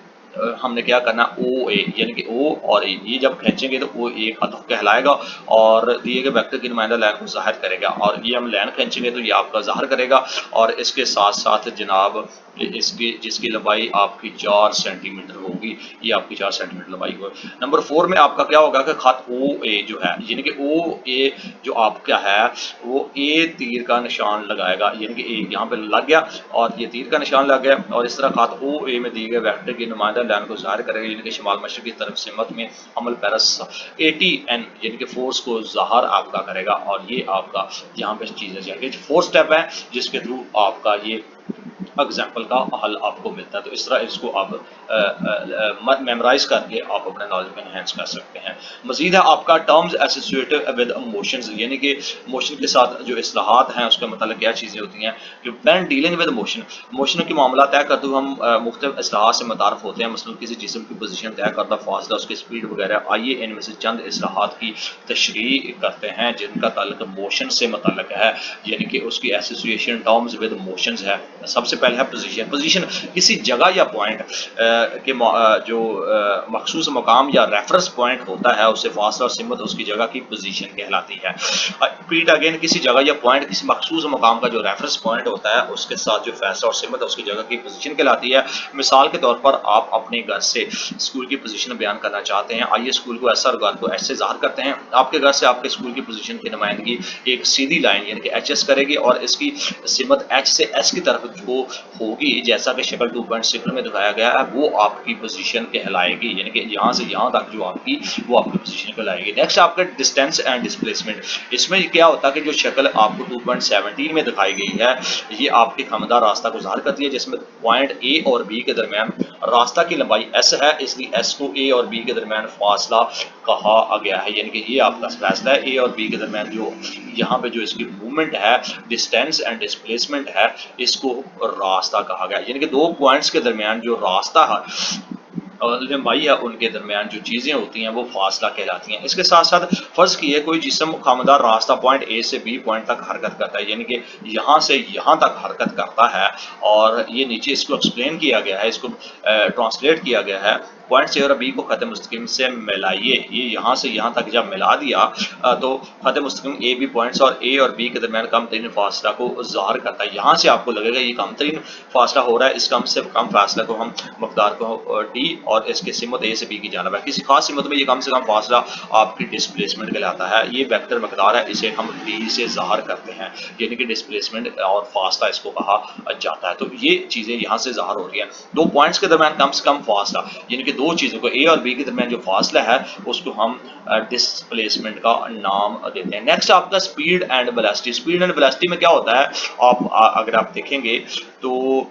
हमने क्या करना, ओ ए यानी कि ओ और ए, ये जब खींचेंगे तो ओ ए खत कहलाएगा और दिए गए वेक्टर की नुमाइंदा लाइन को ज़ाहिर करेगा। और ये हम लाइन खींचेंगे तो ये आपका ज़ाहिर करेगा, और इसके साथ साथ जनाब इसकी जिसकी लंबाई आपकी 4 सेंटीमीटर होगी, ये आपकी 4 सेंटीमीटर लंबाई होगी। नंबर 4 में आपका क्या होगा कि खत ओ ए जो है, यानी कि ओ ए जो आपका है वो ए तीर का निशान लगाएगा, यानी कि ए यहाँ पे लग गया और ये तीर का निशान लग गया, और इस तरह खत ओ ए में दिए गए वेक्टर की नुमाइंदा लाइन को ज़ाहिर करेगा, यानी कि शिमाल मशरक़ की तरफ सिमत में अमल पैरस 80N यानी कि फोर्स को ज़ाहिर आपका करेगा। और ये आपका यहाँ पे चीज़ें जाएंगे। 4 स्टेप है जिसके थ्रू आपका ये एग्जाम्पल का हल आपको मिलता है। तो इस तरह इसको आप मेमोराइज करके आप अपने नॉलेज में एनहेंस कर सकते हैं। मजीद है आपका टर्म्स एसोसिएटेड विद मोशंस, यानी कि मोशन के साथ जो इस्लाहात हैं उसका मतलब क्या चीज़ें होती हैं कि when dealing with motion, motion के मामला तय करते हुए हम मुख्तलिफ इस्लाहात से मुतारफ होते हैं। मसलन किसी जिस्म की पोजीशन तय करना, फासला, उसकी स्पीड वगैरह। आइए इनमें से चंद इस्लाहात की तशरीह करते हैं जिनका ताल्लुक मोशन से मुतल्लक है, यानी कि उसकी एसोसिएशन टर्म्स विद मोशंस है। सबसे पहले है पोजीशन। पोजीशन किसी जगह या पॉइंट के जो मखसूस मकाम या रेफरेंस पॉइंट होता है, उससे फासला और सिमत उसकी जगह की पोजीशन कहलाती है। रिपीट अगेन, किसी जगह या पॉइंट, किसी मखसूस मकाम का जो रेफरेंस पॉइंट होता है उसके साथ जो फैसला और सिमत उसकी जगह की पोजीशन कहलाती है। मिसाल के तौर पर आप अपने घर से स्कूल की पोजीशन बयान करना चाहते हैं। आइए स्कूल को ऐसा और घर को ऐसे ज़ाहिर करते हैं। आपके घर से आपके स्कूल की पोजीशन की नुमाइंदगी एक सीधी लाइन यानी कि एच एस करेगी और इसकी सिमत एच से एस की तरफ जो होगी, जैसा कि शक्ल 2.6 में दिखाया गया है, वो आपकी पोजीशन कहलाएगी, यानी कि यहाँ से यहाँ तक जो आपकी वो आपकी पोजीशन कहलाएगी। नेक्स्ट आपका डिस्टेंस एंड डिस्प्लेसमेंट। इसमें क्या होता है कि जो शक्ल आपको 2.17 में दिखाई गई है, ये आपके खामदार रास्ता को ज़ाहिर करती है, जिसमें पॉइंट ए और बी के दरमियान रास्ता की लंबाई एस है, इसलिए एस को ए और बी के दरमियान फासला कहा गया है। यानी कि ये आपका फासला है ए और बी के दरमियान, जो यहाँ पे जो इसकी मूवमेंट है, डिस्टेंस एंड डिस्प्लेसमेंट है, इसको रास्ता कहा गया। यानी कि दो पॉइंट्स के दरमियान जो रास्ता है और लंबाई है, उनके दरमियान जो चीज़ें होती हैं वो फासला कहलाती हैं। इसके साथ साथ फर्ज कीजिए कोई जिस्म खामदार रास्ता पॉइंट ए से बी पॉइंट तक हरकत करता है, यानी कि यहाँ से यहाँ तक हरकत करता है, और ये नीचे इसको एक्सप्लेन किया गया है, इसको ट्रांसलेट किया गया है। पॉइंट ए और बी को खत मुस्तकिम से मिलाइए, ये यहाँ से यहाँ तक जब मिला दिया तो खत मुस्तकिम ए बी पॉइंट्स और ए और बी के दरमियान कम तरीन फासला को ज़ाहिर करता है। यहाँ से आपको लगेगा ये कम तरीन फासला हो रहा है, इस कम से कम फासला को हम मकदार को डी और इसके सिमत ए से बी की जानब है। किसी खास सिमत में ये कम से कम फासला आपकी डिस्प्लेसमेंट कहलाता है। ये वेक्टर मकदार है, इसे हम डी से ज़ाहिर करते हैं, यानी कि डिस्प्लेसमेंट और फासला इसको कहा जाता है। तो ये चीज़ें यहाँ से ज़ाहिर हो रही हैं। दो पॉइंट्स के दरमियान कम से कम फासला, यानी कि दो चीज़ों को ए और बी के दरमियान जो फासला है उसको हम डिस्प्लेसमेंट का नाम देते हैं। नेक्स्ट आपका speed and velocity. Speed and velocity में क्या होता है, आप अगर आप देखेंगे तो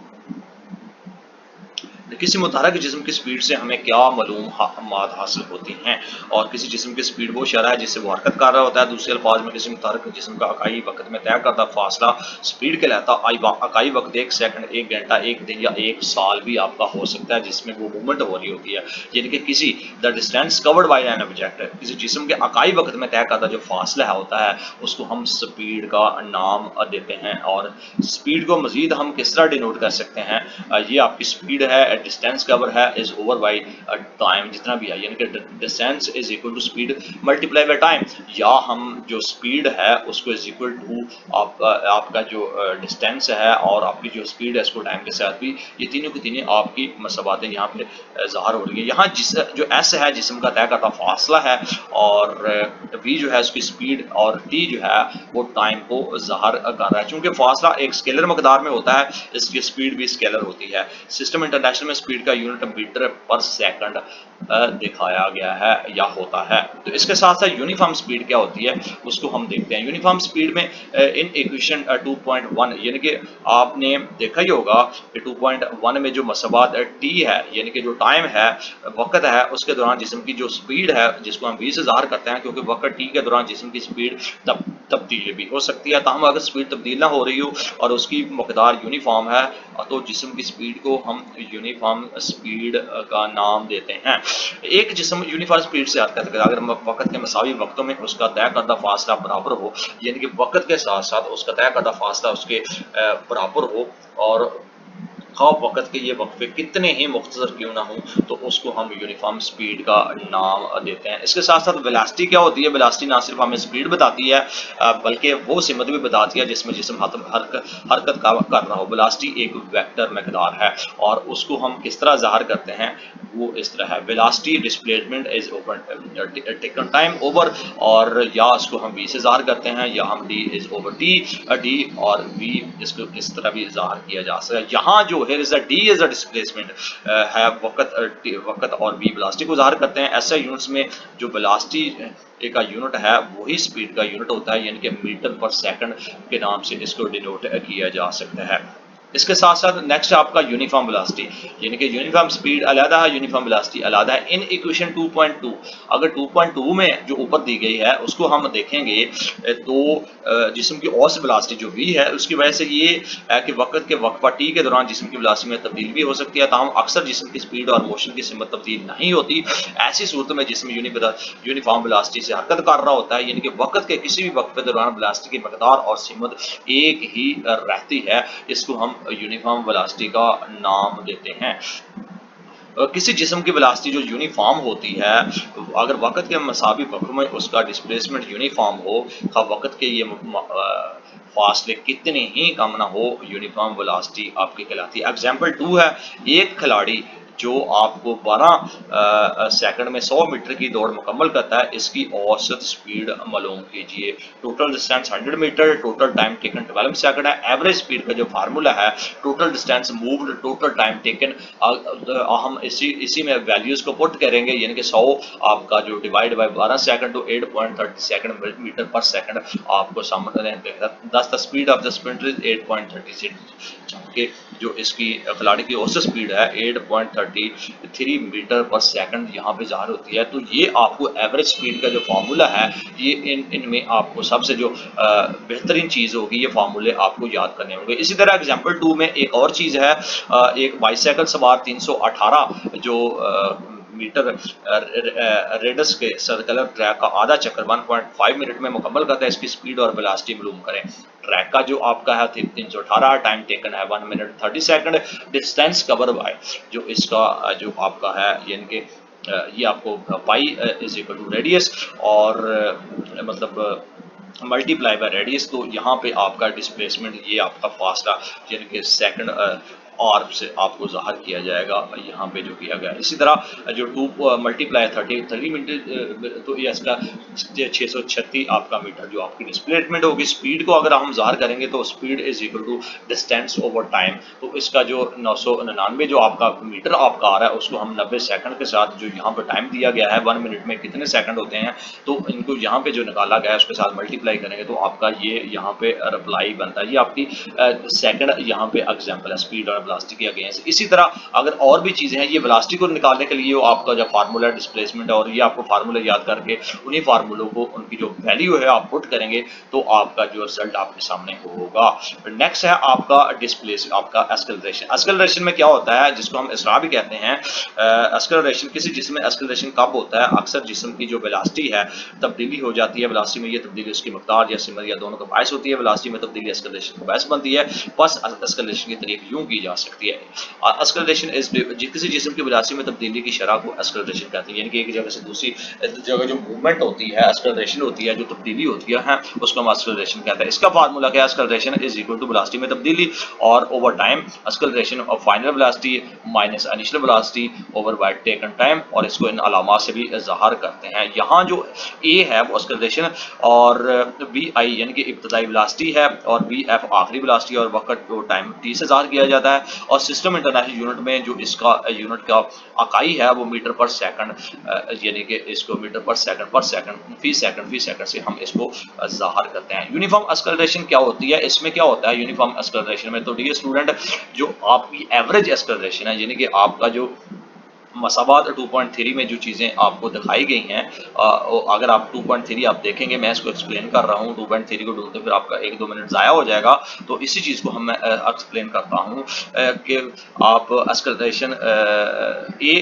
किसी मुतहरक जिस्म की स्पीड से हमें क्या मालूमात हासिल होती हैं, और किसी जिस्म की स्पीड वो शरह है जिससे वो हरकत कर रहा होता है। दूसरे अल्फाज में किसी मुतहरक जिस्म का अकाई वक्त में तय करता फासला स्पीड कहलाता है। अकाई वक्त 1 सेकंड, 1 घंटा, 1 दिन या 1 साल भी आपका हो सकता है जिसमें वो मूवमेंट हो रही होती है, यानी कि किसी the distance covered by an object, किसी जिस्म के अकाई वक्त में तय करता जो फासला होता है उसको हम स्पीड का नाम देते हैं। और स्पीड को मजीद हम किस तरह डिनोट कर सकते हैं, ये आपकी स्पीड है, डिस्टेंस कवर है, इज ओवर बाई टाइम, जितना भी है, यानी कि distance is equal to speed multiply by time, या हम जो स्पीड है उसको इज इक्वल टू आपका जो डिस्टेंस है और आपकी जो स्पीड है इसको टाइम के साथ भी, ये तीनों की तीनों आपकी मसबातें यहाँ पे ज़ाहिर हो रही है। यहाँ जो एस है जिस्म का तय करता फासला है, और वी जो है उसकी स्पीड, और टी जो है वो टाइम को ज़ाहिर कर रहा है। चूँकि फासला एक स्केलर मकदार में होता है, इसकी स्पीड भी स्केलर होती है। सिस्टम इंटरनेशनल में स्पीड का यूनिट मीटर पर सेकंड दिखाया गया है या होता है। तो इसके साथ साथ यूनिफॉर्म स्पीड क्या होती है उसको हम देखते हैं। यूनिफॉर्म स्पीड में इन इक्वेशन 2.1, यानी कि आपने देखा ही होगा कि 2.1 में जो मसबात टी है, यानी कि जो टाइम है, वक्त है, उसके दौरान जिस्म की जो स्पीड है जिसको हम वी से ज़ाहिर करते हैं, क्योंकि वक्त टी के दौरान जिस्म की स्पीड तब्दील भी हो सकती है। ताहम अगर स्पीड तब्दील ना हो रही हो और उसकी मकदार यूनिफॉर्म है तो जिस्म की स्पीड को हम यूनिफॉर्म स्पीड का नाम देते हैं। एक जिस्म यूनिफॉर्म स्पीड से हरकत करे अगर वक्त के मसावी वक्तों में उसका तय करदा फासला बराबर हो, यानी कि वक्त के साथ साथ उसका तय करदा फासला उसके बराबर हो, और ख़ास वक़्त के ये वक्फ़े कितने ही मुख्तसर क्यों ना हों, तो उसको हम यूनिफॉर्म स्पीड का नाम देते हैं। इसके साथ साथ वेलोसिटी क्या होती है, वेलोसिटी ना सिर्फ हमें स्पीड बताती है बल्कि वो सिमत भी बताती है जिसमें जिस्म हरकत कर रहा हो। वेलोसिटी एक वेक्टर मकदार है और उसको हम किस तरह ज़ाहिर करते हैं, वो इस तरह है। Velocity displacement is over taken time over, और या उसको हम वी से ज़ाहिर करते हैं, या हम डी इज ओवर डी और वी, इसको इस तरह भी ज़ाहिर किया जा सकता है। यहाँ जो here is a D is a displacement है, वक़्त और V वेलोसिटी को ज़ाहिर करते हैं। ऐसे यूनिट्स में जो वेलोसिटी का यूनिट है वही स्पीड का यूनिट होता है, यानी कि मीटर पर सेकंड के नाम से इसको डिनोट किया जा सकता है। इसके साथ साथ नेक्स्ट आपका यूनिफॉर्म वेलोसिटी, यानी कि यूनिफॉर्म स्पीड अलग है, यूनिफॉर्म वेलोसिटी अलग है। इन इक्वेशन 2.2, अगर 2.2 में जो ऊपर दी गई है उसको हम देखेंगे तो जिस्म की औसत वेलोसिटी जो v है उसकी वजह से ये है कि वक्त के वक्फा टी के दौरान जिस्म की वेलोसिटी में तब्दीली भी हो सकती है, ताहम अक्सर जिस्म की स्पीड और मोशन की सिमत तब्दील नहीं होती। ऐसी सूरत में जिस्म यूनिफॉर्म वेलोसिटी से हरकत कर रहा होता है, यानी कि वक्त के किसी भी वक्फे दौरान वेलोसिटी की मकदार और सिमत एक ही रहती है। इसको हम यूनिफॉर्म वेलोसिटी का नाम देते हैं। किसी जिस्म की वेलोसिटी जो यूनिफॉर्म होती है, अगर वक्त के मसावी वक्र में उसका डिस्प्लेसमेंट यूनिफॉर्म हो, खा वक्त के ये फासले कितने ही कम ना हो, यूनिफॉर्म वेलोसिटी आपकी कहलाती है। एग्जाम्पल 2 है, एक खिलाड़ी जो आपको 12 सेकंड में 100 मीटर की दौड़ मुकम्मल करता है, इसकी औसत स्पीड मालूम कीजिए। Total distance 100 metre, total time taken 12 second है। एवरेज स्पीड का जो फार्मूला है, total distance moved, total time taken, हम इसी में वैल्यूज को पुट करेंगे, यानी कि 100 आपका जो डिवाइड बाय 12 सेकंड तो 8.30 सेकंड मीटर पर सेकंड आपको सामने देगा। दस the speed of the sprinter is 8.36, जबकि जो इसकी खिलाड़ी की औसत स्पीड है 8.33 मीटर पर सेकंड यहाँ पे ज़ाहिर होती है। तो ये आपको एवरेज स्पीड का जो फार्मूला है, ये इनमें आपको सबसे जो बेहतरीन चीज़ होगी, ये फार्मूले आपको याद करने होंगे। इसी तरह एग्जाम्पल 2 में एक और चीज़ है, एक बाईसाइकिल सवार 318 जो मीटर रेडस के सर्कुलर ट्रैक का आधा चक्कर 1.5 मिनट में मुकम्मल करता है। इसकी स्पीड और वेलोसिटी मालूम करें। ट्रैक का जो आपका है 318, टाइम टेकन है 1 minute 30 second, distance cover by जो इसका जो आपका है, यानी कि ये आपको pi is equal to radius और मतलब मल्टीप्लाई बाय रेडियस। तो यहाँ पे आपका डिस्प्लेसमेंट, ये आपका फासला यानी कि सेकंड आर से आपको ज़ाहिर किया जाएगा, यहाँ पे जो किया गया। इसी तरह जो 2 मल्टीप्लाई 30 मीटर, तो ये इसका 636 आपका मीटर जो आपकी डिस्प्लेसमेंट होगी। स्पीड को अगर हम ज़ाहिर करेंगे तो speed is equal to distance over time. तो इसका जो 999 जो आपका मीटर आपका आ रहा है, उसको हम 90 सेकंड के साथ जो यहाँ पे टाइम दिया गया है 1 मिनट में कितने सेकंड होते हैं, तो इनको यहाँ पे जो निकाला गया है उसके साथ मल्टीप्लाई करेंगे तो आपका ये यहाँ पे रिप्लाई बनता है। ये आपकी सेकंड यहाँ पे एग्जांपल है स्पीड और वेलोसिटी के अगेंस्ट। इसी तरह अगर और भी चीज़ें हैं, ये वेलोसिटी को निकालने के लिए आपका जो फार्मूला डिस्प्लेसमेंट, और ये आपको फार्मूला याद करके उन्हीं फार्मूलों को उनकी जो वैल्यू है आप पुट करेंगे तो आपका जो रिजल्ट आपके सामने होगा। नेक्स्ट है आपका डिस्प्लेस, आपका एक्सेलरेशन। एक्सेलरेशन में क्या होता है, जिसको हम इसरा भी कहते हैं। एक्सेलरेशन, किसी जिस्म में एक्सेलरेशन कब होता है, अक्सर जिस्म की जो वेलोसिटी है तब्दीली हो जाती है। वेलोसिटी में ये तब्दीली उसकी मकदार या सिमत या दोनों का बायस होती है। वेलोसिटी में तब्दीली एक्सेलरेशन का बायस बनती है। बस एक्सेलरेशन की तरीक यूं की जा सकती है, एक्सेलरेशन इज किसी जिस्म की वेलोसिटी में तब्दीली की शरह को एक्सेलरेशन कहते हैं, यानी कि एक जगह से दूसरी जगह जो मूवमेंट होती है, एक्सेलरेशन होती है, जो तब्दीली होती है, उसको हम एक्सेलरेशन कहते हैं। इसका फार्मूला क्या है, acceleration is equal to velocity में तब्दीली और over time acceleration of final velocity minus initial velocity over by taken time, और इसको इन अलामात से भी ज़ाहिर करते हैं। यहाँ जो ए है वो एक्सेलरेशन और वी आई यानी कि इब्तदाई वेलोसिटी है, और वी एफ आखिरी वेलोसिटी और वक्त को टाइम टी से ज़ाहिर किया जाता है। और सिस्टम इंटरनेशनल यूनिट में जो इसका यूनिट का इकाई है वो मीटर पर सेकंड, यानी कि इसको मीटर पर सेकंड फी सेकंड से हम इसको ज़ाहिर करते हैं। यूनिफॉर्म एक्सेलरेशन क्या होती है, इसमें क्या होता है यूनिफॉर्म एक्सेलरेशन में, तो डियर स्टूडेंट जो आपकी एवरेज एक्सेलरेशन है, यानी कि आपका जो मसावात 2.3 में जो चीज़ें आपको दिखाई गई हैं, अगर आप 2.3 आप देखेंगे, मैं इसको एक्सप्लेन कर रहा हूँ। 2.3 को ढूंढते फिर आपका 1-2 मिनट ज़ाया हो जाएगा, तो इसी चीज़ को हम मैं एक्सप्लेन करता हूँ कि आप एक्सेलरेशन ए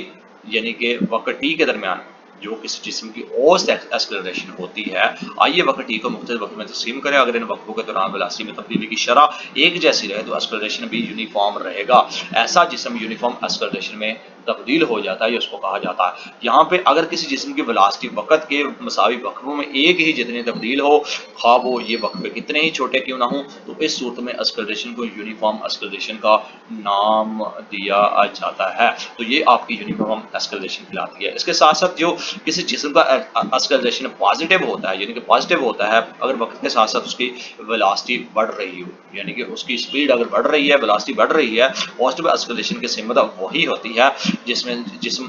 यानी कि वक्त टी के दरमियान जो किसी जिस्म की औसत एक्सेलरेशन होती है, आइए वक्त टी को मुख्तलिफ वक्त में तकसीम करें। अगर इन वक्तों के दौरान वेलोसिटी में तब्दीली की शरह एक जैसी रहे तो एक्सेलरेशन भी यूनिफॉर्म रहेगा। ऐसा जिस्म यूनिफॉर्म एक्सेलरेशन में तब्दील हो जाता है, ये उसको कहा जाता है। यहाँ पे अगर किसी जिस्म की वेलोसिटी वक्त के मसावी वक्फों में एक ही जितनी तब्दील हो, खा वो ये वक्फे कितने ही छोटे क्यों ना हो, तो इस सूरत में एक्सेलरेशन को यूनिफॉर्म एक्सेलरेशन का नाम दिया जाता है। तो ये आपकी यूनिफॉर्म एक्सेलरेशन कहलाती है। इसके साथ साथ जो किसी जिस्म का एक्सेलरेशन पॉजिटिव होता है, यानी कि पॉजिटिव होता है अगर वक्त के साथ साथ उसकी वेलोसिटी बढ़ रही हो, यानी कि उसकी स्पीड अगर बढ़ रही है, वेलोसिटी बढ़ रही है, पॉजिटिव एक्सेलरेशन की सिमत वही होती है जिसमें जिस्म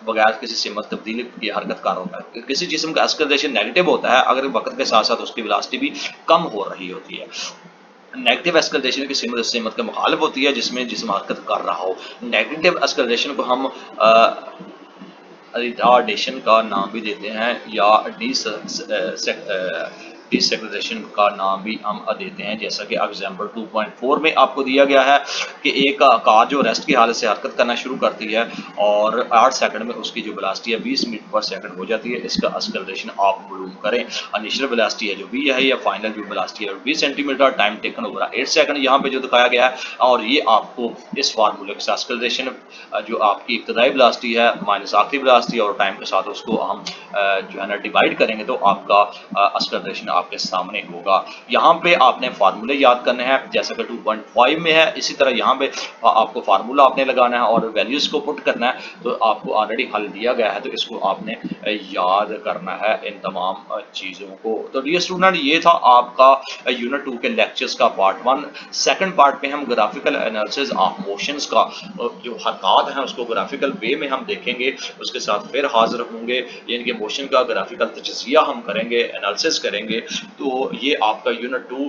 बगैर किसी सिमत तब्दीली की हरकत कार होता है। किसी जिस्म का एक्सेलरेशन नेगेटिव होता है अगर वक्त के साथ साथ उसकी वेलोसिटी भी कम हो रही होती है। नेगेटिव एस्केलेशन की सिमत के मुखालिफ होती है, जिसमें जिस्म हरकत कर रहा हो। नेगेटिव एस्केलेशन को हम रिटार्डेशन का नाम भी देते हैं या डिसेक्रेशन का नाम भी हम देते हैं। जैसा कि एग्जाम्पल 2.4 में आपको दिया गया है कि एक कार जो रेस्ट की हालत से हरकत करना शुरू करती है और 8 सेकंड में उसकी जो वेलोसिटी है 20 मीटर पर सेकंड हो जाती है। इसका एक्सेलरेशन आप मालूम करें। इनिशियल वेलोसिटी है जो v है या फाइनल जो वेलोसिटी है 20 centimetre, time taken over 8 second यहाँ पे जो दिखाया गया है। और ये आपको इस फार्मूले के साथ एक्सेलरेशन जो आपकी इब्तदाई वेलोसिटी है माइनस आखिरी वेलोसिटी और टाइम के साथ उसको हम जो है ना डिवाइड करेंगे तो आपका एक्सेलरेशन आपके सामने होगा। यहाँ पे आपने फार्मूले याद करने हैं जैसा कि 2.5 में है, इसी तरह यहाँ पे आपको फार्मूला आपने लगाना है और वैल्यूज को पुट करना है। तो आपको ऑलरेडी हल दिया गया है तो इसको आपने याद करना है इन तमाम चीज़ों को। तो डियर स्टूडेंट, ये था आपका यूनिट 2 के लेक्चर्स का पार्ट 1। सेकंड पार्ट में हम ग्राफिकल एनालिसिस ऑफ मोशंस का जो हरकत है उसको ग्राफिकल वे में हम देखेंगे। उसके साथ फिर हाजिर होंगे, यानी कि मोशन का ग्राफिकल तजज़िया हम करेंगे, एनालिसिस करेंगे। तो ये आपका यूनिट 2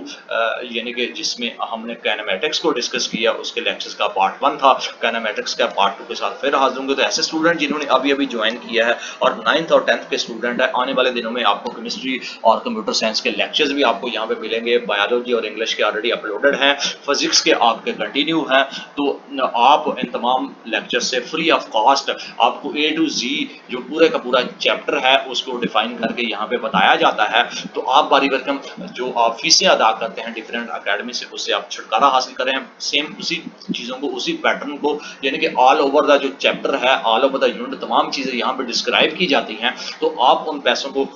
यानी कि जिसमें हमने काइनेमेटिक्स को डिस्कस किया उसके लेक्चर्स का पार्ट 1 था। काइनेमेटिक्स का पार्ट 2 के साथ फिर हाजिर होंगे। तो ऐसे स्टूडेंट जिन्होंने अभी अभी ज्वाइन किया है और 9th और 10th के स्टूडेंट है, आने वाले दिनों में आपको केमिस्ट्री और कंप्यूटर साइंस के लेक्चर्स भी आपको यहाँ पे मिलेंगे। बायोलॉजी और इंग्लिश के ऑलरेडी अपलोडेड हैं, फिजिक्स के आपके कंटिन्यू हैं। तो आप इन तमाम लेक्चर से फ्री ऑफ कॉस्ट आपको A to Z जो पूरे का पूरा चैप्टर है उसको डिफाइन करके यहाँ पे बताया जाता है। तो आप बारी बरकम जो आप फीसें अदा करते हैं डिफरेंट अकेडमी से, उससे आप छुटकारा हासिल करें। सेम उसी चीज़ों को, उसी पैटर्न को, यानी कि ऑल ओवर द जो चैप्टर है, ऑल ओवर द यूनिट, तमाम चीज़ें यहाँ पे डिस्क्राइब की जाती हैं। तो आप उन पैसों को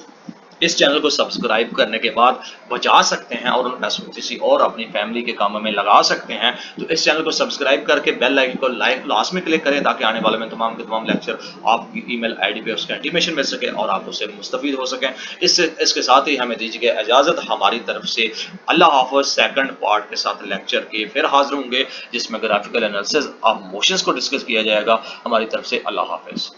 इस चैनल को सब्सक्राइब करने के बाद बचा सकते हैं और उन पैसों को किसी और अपनी फैमिली के कामों में लगा सकते हैं। तो इस चैनल को सब्सक्राइब करके बेल आइकन को लास्ट में क्लिक करें ताकि आने वाले में तमाम के तमाम लेक्चर आपकी ईमेल आईडी पे उसका इंटीमेशन मिल सके और आप उससे मुस्तफीद हो सकें। इसके साथ ही हमें दीजिए इजाज़त हमारी तरफ से। अल्लाह हाफ़िज़। सेकंड पार्ट के साथ लेक्चर के फिर हाजिर होंगे जिसमें ग्राफिकल एनालिसिस ऑफ मोशंस को डिस्कस किया जाएगा। हमारी तरफ से अल्लाह हाफ़िज़।